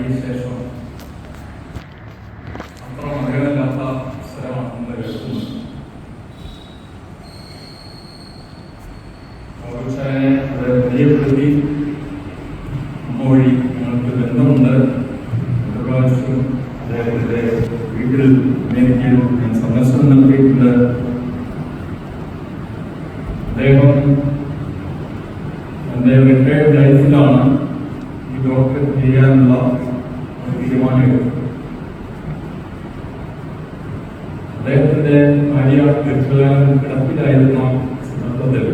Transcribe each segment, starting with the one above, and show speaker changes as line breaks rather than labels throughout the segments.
കഴിഞ്ഞ ശേഷം അത്ര മകരമില്ലാത്ത സ്ഥലമാണ് നമ്മൾ കേൾക്കുന്നത്. ഓർച്ചായനെ അവിടെ പരിചയപ്പെടുത്തി അമ്മ വഴി ഞങ്ങൾക്ക് ബന്ധമുണ്ട്. ഒരു പ്രാവശ്യം അദ്ദേഹത്തിൻ്റെ വീട്ടിൽ അമേരിക്കയിൽ ഞാൻ സന്ദർശനം നടത്തിയിട്ടുണ്ട്. അദ്ദേഹം എൻ്റെ റിട്ടയർഡ് ലൈഫിലാണ് ഈ ഡോക്ടറേറ്റ് ചെയ്യാനുള്ള തീരുമാനമെടുത്തത്. അദ്ദേഹത്തിൻ്റെ ഭാര്യ ദീർഘകാലം കിടപ്പിലായിരുന്ന സന്ദർഭത്തിൽ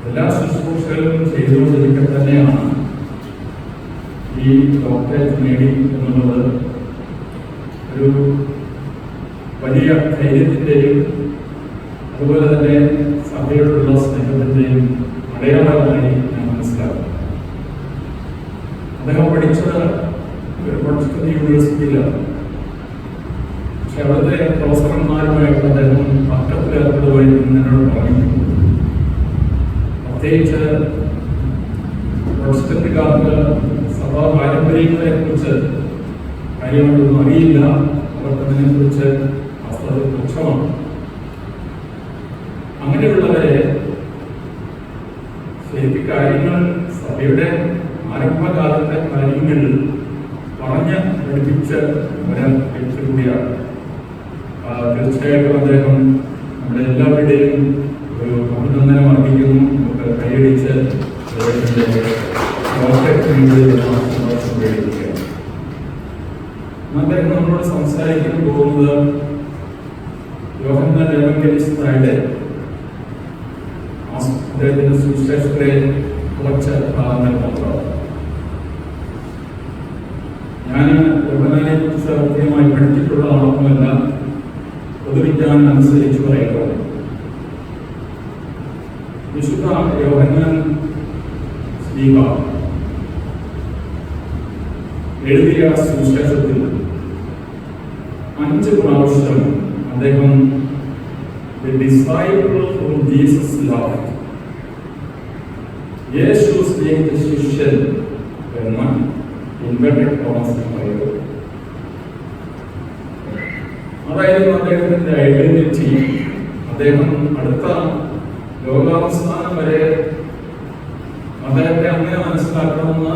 എല്ലാ ശുശ്രൂഷകളും ചെയ്തുകൊണ്ടിരിക്കെ തന്നെയാണ് ഈ ഡോക്ടറേറ്റ് നേടി എന്നുള്ളത് ഒരു വലിയ ധൈര്യത്തിൻ്റെയും അതുപോലെ തന്നെ സഭയോടുള്ള സ്നേഹത്തിൻ്റെയും അടയാളമായി ഞാൻ മനസ്സിലാക്കും. അദ്ദേഹം പഠിച്ചത് പഞ്ചസ്കന്തി യൂണിവേഴ്സിറ്റിയിലാണ്. പക്ഷെ അവിടുത്തെ പ്രൊഫസർമാരുമായിട്ട് അദ്ദേഹം പക്കത്തിലേർപ്പെടുകയും എന്നോട് പറഞ്ഞു. പ്രത്യേകിച്ച് പ്രൊട്ടസ്റ്റന്റുകാർക്ക് സഭാ പാരമ്പര്യങ്ങളെ കുറിച്ച് കാര്യങ്ങളൊന്നും അറിയില്ല. അവർക്കതിനെക്കുറിച്ച് വസ്തുത തുച്ഛമാണ്. അങ്ങനെയുള്ളവരെ ശരിക്കും കാര്യങ്ങൾ സഭയുടെ ആരംഭകാലത്തെ കാര്യങ്ങൾ പറഞ്ഞ് പഠിപ്പിച്ച ഒരു വ്യക്തി കൂടിയാണ്. തീർച്ചയായിട്ടും അദ്ദേഹം നമ്മുടെ എല്ലാവരുടെയും ഒരു അഭിനന്ദനം അർപ്പിക്കുന്നു. നമുക്ക് കൈയടിച്ച് അദ്ദേഹം നമ്മളോട് സംസാരിക്കാൻ പോകുന്നത് യോഹന്നാൻ എവങ്കലിസ്റ്റായുടെ അദ്ദേഹത്തിന്റെ സുവിശേഷത്തിലെ കുറച്ച് ഭാഗങ്ങൾ മാത്രമാണ്. ഞാൻ യോഹന്നാനെ കുറിച്ച് കൃത്യമായി പഠിച്ചിട്ടുള്ള ആളൊന്നുമല്ല. പൊതുവിജ്ഞാനം അനുസരിച്ച് പറയുന്നത് വിശുദ്ധ യോഹന്നാൻ ശ്ലീഹ എഴുതിയ സുവിശേഷത്തിൽ 5 പ്രാവശ്യം അദ്ദേഹം the disciple whom Jesus loved, യേശു സ്നേഹിച്ച ശിഷ്യൻ എന്ന ഇൻവെർട്ടഡ് കോമേഴ്സിൽ പറയുന്നത്. അതായിരുന്നു അദ്ദേഹത്തിന്റെ ഐഡന്റിറ്റി. അദ്ദേഹം അടുത്ത ലോകാവസാനം വരെ അദ്ദേഹത്തെ അങ്ങനെ മനസ്സിലാക്കണമെന്ന്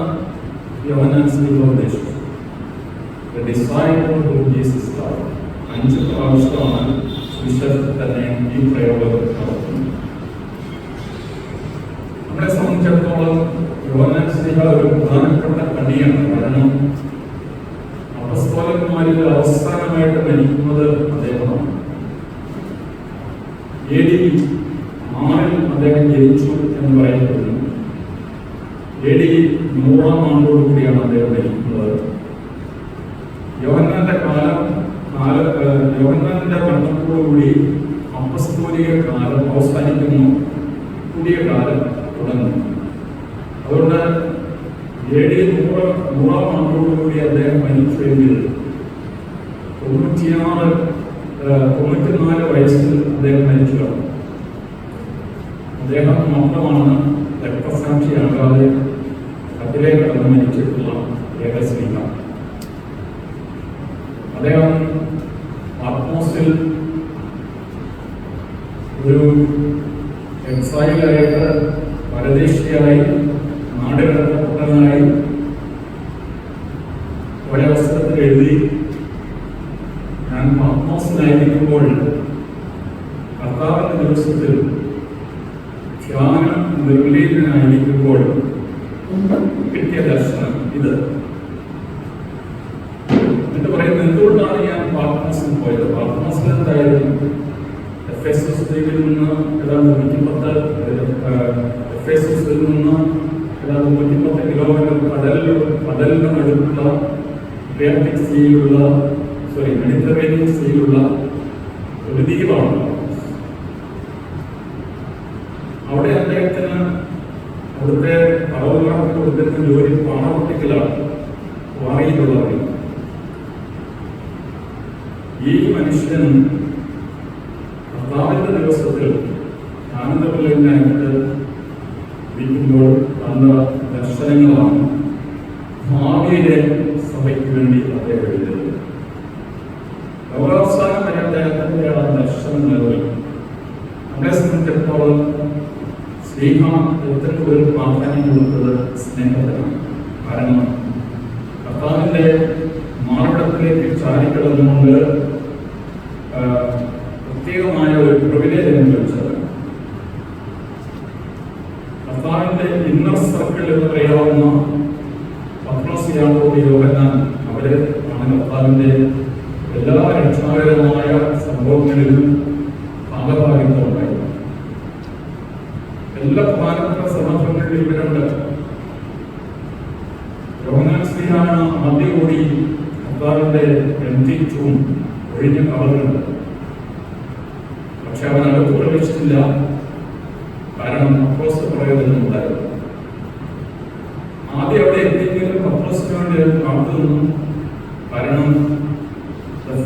യോഹന്നാൻ ശ്ലീഹ ഉദ്ദേശിച്ചു. The disciple whom Jesus loved. 5 പ്രാവശ്യമാണ് വിശ്വാസത്തിൽ തന്നെ ഈ പ്രയോഗം നടത്തുന്നു. നമ്മളെ സംബന്ധിച്ചിടത്തോളം യോഹന്നാൻ ശ്ലീഹ ഒരു പ്രധാനപ്പെട്ട കണ്ണിയാണ്. കാരണം അപ്പസ്തോലന്മാരിൽ അവസാനമായിട്ട് മരിക്കുന്നത് അദ്ദേഹമാണ്. AD 6 അദ്ദേഹം ജനിച്ചു എന്ന് പറയപ്പെടുന്നു. AD 100 ആണ്ടോടുകൂടിയാണ് അദ്ദേഹം മരിക്കുന്നത്. യോഹന്നാന്റെ കാലം യോഹന്നാന്റെ മരണത്തോടുകൂടി അപ്പസ്തോലിക കാലം അവസാനിക്കുന്നു, പുതിയ കാലം തുടങ്ങുന്നു. അതുകൊണ്ട് AD 100 ആണ്ടോടുകൂടി അദ്ദേഹം മരിച്ചുവെങ്കിൽ 94 വയസ്സിൽ അദ്ദേഹം മരിച്ചു. അദ്ദേഹം മാത്രമാണ് രക്തസാക്ഷിയാകാതെ കത്തിലെ കടന്ന് മരിച്ചിട്ടുള്ള ഏക ശ്ലീഹ. അദ്ദേഹം പാത്മോസിൽ ഒരു എക്സൈലായിട്ട് പരദേശിയായി നാടുകടത്തപ്പെട്ടതായി ഒരവസരത്തിൽ എഴുതി. ഞാൻ പാത്മോസിലായിരിക്കുമ്പോൾ കർത്താവിന്റെ ദിവസത്തിൽ ധ്യാനം നിർലീനനായിരിക്കുമ്പോൾ കിട്ടിയ ദർശനം ഇത്. എന്നിട്ട് പറയുന്നത് എന്തുകൊണ്ടാണ് ഞാൻ പാത്മോസിൽ പോയത്. പാത്മോസിൽ എന്തായിരുന്നു? എഫേസസ് ദ്വീപിൽ നിന്ന് ഏതാണ്ട് 110 കിലോമീറ്റർ കടലിന് അടുത്തുള്ള മെഡിറ്ററേനിയൻ സീയിലുള്ള ഒരു ദ്വീപാണ്. അവിടെ അദ്ദേഹത്തിന് അവിടുത്തെ പറവുകാർക്ക് കൊടുക്കുന്ന ജോലി പാണപ്പൊട്ടിക്കലാണ്, വാറിയിലുള്ളവർ. ഈ മനുഷ്യൻ കർത്താവിന്റെ ദിവസത്തിൽ ആനന്ദപിള്ളനായിട്ട് ഇരിക്കുമ്പോൾ കണ്ട ദർശനങ്ങളാണ്. 6 ഭാവിയിലെ സഭയ്ക്ക് വേണ്ടി അദ്ദേഹം എഴുതുന്നത്. ലോകാവസാനം വരെ അദ്ദേഹത്തിന്റെ ആ ദർശനം നിലവിൽ നമ്മളെ സംബന്ധിച്ചിടത്തോളം സ്നേഹ ഏറ്റവും കൂടുതൽ പ്രാധാന്യം കൊടുത്തത് സ്നേഹത്തിനാണ്. കാരണം കർത്താവിന്റെ മാർഗത്തിലേക്ക് ചാരിക്കിടന്നുകൊണ്ട് പ്രത്യേകമായ ഒരു പ്രിവിലേജ് അനുഭവിച്ചത്. കർത്താവിന്റെ ഇന്നർ സർക്കിൾ എന്ന് പറയാവുന്ന പത്രോസ്, യാക്കോബ്, യോഹന്നാൻ, അവര് ആണ് കർത്താവിന്റെ എല്ലാ രക്ഷാകരമായ സംഭവങ്ങളിലും ഭാഗഭാഗിത്വം ഉണ്ടായിരുന്നു. എല്ലാ പ്രധാനപ്പെട്ട സന്ദർഭങ്ങളിലും ഇവരുണ്ട്. യോഹന്നാൻ ശ്ലീഹായാണ് ആദ്യം കൂടി കർത്താവിന്റെ എംപ്റ്റി ടൂം, ഒഴിഞ്ഞ കവറുണ്ട്. പക്ഷെ അവൻ അകത്ത് പ്രവേശിച്ചില്ല. കാരണം പത്രോസ് പറയുന്നുണ്ടായിരുന്നു. ആദ്യം അവിടെ എന്തെങ്കിലും പത്രോസിന് വേണ്ടി കാത്തുനിന്നു. കാരണം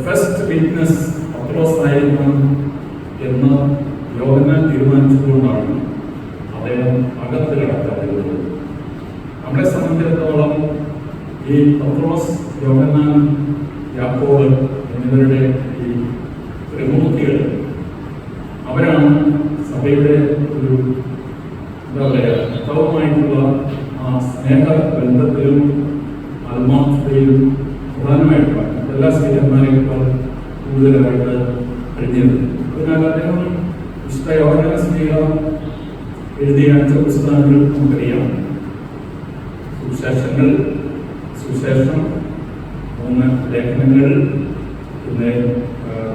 ഫസ്റ്റ് വിറ്റ്നസ് പത്രോസ് ആയിരിക്കണം എന്ന് യോഹന്നാൻ തീരുമാനിച്ചതുകൊണ്ടാണ് അദ്ദേഹം അകത്ത് കിടക്കാതിരുന്നത്. നമ്മളെ സംബന്ധിച്ചിടത്തോളം ഈ പത്രോസ്, യോഹന്നാൻ, യാക്കോബ് എന്നിവരുടെ ഈ ത്രിമൂർത്തികൾ അവരാണ് സഭയുടെ ഒരു എന്താ പറയുക കർത്താവുമായിട്ടുള്ള ആ സ്നേഹ ബന്ധത്തിലും ആത്മാർത്ഥതയിലും പ്രധാനമായിട്ടുള്ള എല്ലാ സ്ത്രീയന്മാരെക്കാൾ കൂടുതലായിട്ട് കഴിഞ്ഞത്. അതിനാൽ അദ്ദേഹം വിശുദ്ധ യോഹന്നാൻ ശ്ലീഹ എഴുതിയ 5 പുസ്തകങ്ങൾ നമുക്കറിയാം. സുവിശേഷങ്ങൾ, സുവിശേഷം, 3 ലേഖനങ്ങൾ, പിന്നെ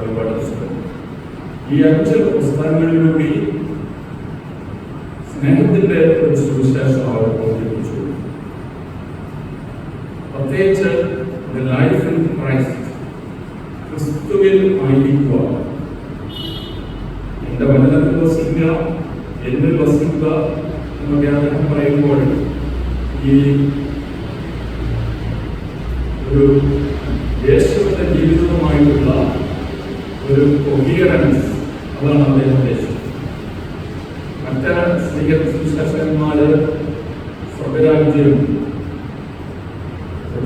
ഒരുപാട് പുസ്തകങ്ങൾ. ഈ 5 പുസ്തകങ്ങളിലൂടെ സ്നേഹത്തിന്റെ ഒരു സുവിശേഷം അവർ അവതരിപ്പിച്ചു. പ്രത്യേകിച്ച് ലൈഫ് ഇൻ ക്രൈസ്റ്റ്, ക്രിസ്തുവിൽ ആയിരിക്കുക. എന്റെ വചനത്തിൽ വസിക്കുക, എന്നിൽ വസിക്കുക എന്നൊക്കെ അദ്ദേഹം പറയുമ്പോൾ ഈ ഒരു യേശുവിന്റെ ജീവിതവുമായിട്ടുള്ള ഒരു കൊഹിയറൻസ്, അതാണ് അദ്ദേഹം ഉദ്ദേശിച്ചത്. മറ്റ് സുവിശേഷകന്മാര് സ്വർഗരാജ്യം,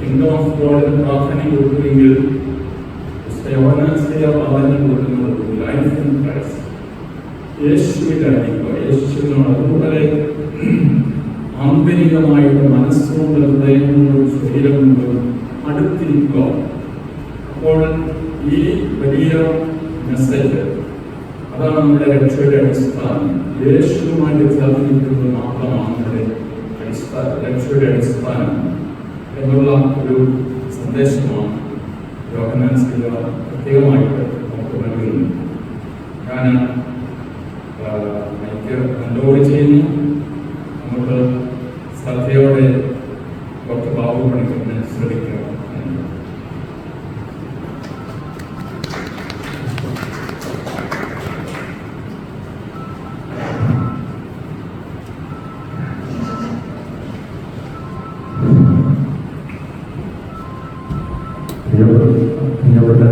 കിങ്ഡം ഓഫ് ഗോഡിന് പ്രാധാന്യം കൊടുക്കുമെങ്കിൽ യോഹന്നാൻ ശ്ലീഹ പ്രാധാന്യം കൊടുക്കുന്നത് ലൈഫ് ഇൻ ക്രൈസ്റ്റ്, യേശുവിലായിരിക്കുക, യേശുവിനോട് അതുപോലെ ആന്തരികമായിട്ട് മനസ്സുകൊണ്ട്, ഹൃദയം കൊണ്ടും ശരീരം കൊണ്ടും അടുത്തിരിക്കുക. അപ്പോൾ ഈ വലിയ മെസ്സേജ് അതാണ് നമ്മുടെ രക്ഷയുടെ അടിസ്ഥാനം. യേശുവുമായിട്ട് ചേർന്നിരിക്കുന്നത് മാത്രമാണ് നമ്മുടെ രക്ഷയുടെ അടിസ്ഥാനം എന്നുള്ള ഒരു സന്ദേശമാണ് യോഹന്നാൻ ശ്ലീഹ പ്രത്യേകമായിട്ട് നമുക്ക് നൽകുന്നു. ഞാൻ എനിക്ക് നല്ലോട് ചെയ്യുന്നു. നമുക്ക് ശ്രദ്ധയോടെ ഡോക്ടർ ബാബു പണിക്കറിനെ ശ്രദ്ധിക്കുക.
പ്രിയപ്പെട്ട